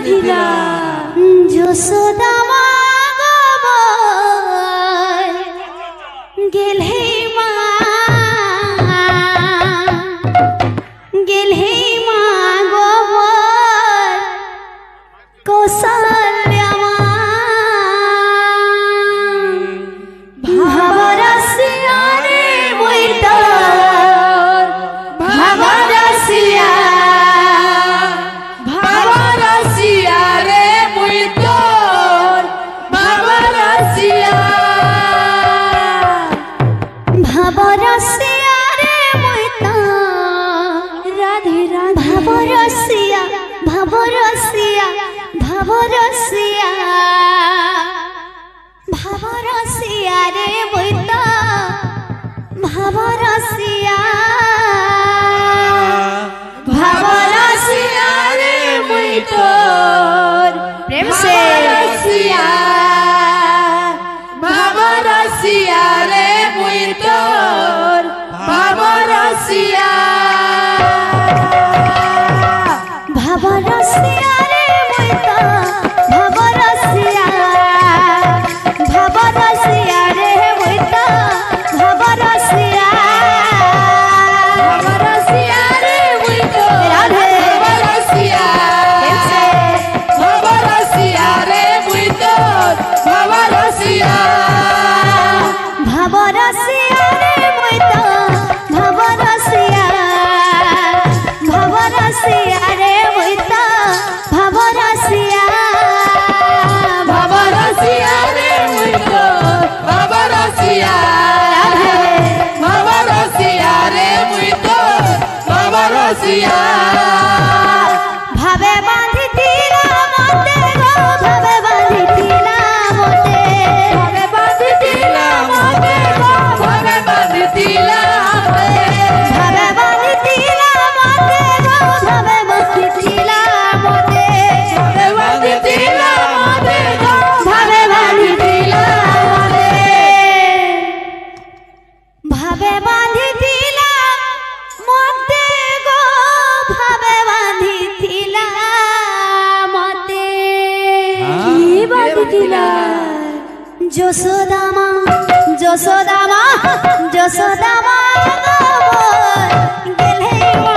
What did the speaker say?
দিলা যশোদা মা গেলহে মা গেলহে মা গোবর কৌশল্যা মা ভাবরাসিয়া রে বইতা ভাবরাসিয়া ভাবরাসিয়া রে মুই তোর ভাবরাসিয়া ভাবরাসিয়া রে বইতা রাধে রাধে ভাবরাসিয়া ভাবরাসিয়া ভাবরাসিয়া ভাবরাসিয়া রে বইতা ভাবরাসিয়া ভাবরাসিয়া রে মুই তোর প্রেম সে ভাবরাসিয়া ভাবরাসিয়া রে মুই তোর ভাবরাসিয়া ভাবরাসিয়া রে বইতা ভাবরাসিয়া ভাবরাসিয়া রে বইতা ভাবরাসিয়া ভাবরাসিয়া রে মুই তোর রাধে ভাবরাসিয়া প্রেম সে ভাবরাসিয়া রে মুই তোর ভাবরাসিয়া ভাবরাসিয়া রে বইতা ভাবরাসিয়া ভাবরাসিয়া রে বইতা ভাবরাসিয়া ভাবরাসিয়া রে মুই তোর ভাবরাসিয়া রাধে ভাবরাসিয়া রে মুই তোর ভাবরাসিয়া ভাবে বাঁধিতিলা মতে গো ভাবে বাঁধিতিলা মতে ভাবে বাঁধিতিলা মতে গো ভাবে বাঁধিতিলা মতে ভাবে বাঁধিতিলা মতে গো ভাবে বাঁধিতিলা মতে ভাবে বাঁধিতিলা মতে গো ভাবে বাঁধিতিলা মতে ভাবে বাঁধিতিলা মতে গো ভাবে বাঁধিতিলা মতে কি বাঁধিতিলা? যশোদা মা যশোদা মা যশোদা মা গেলহে মা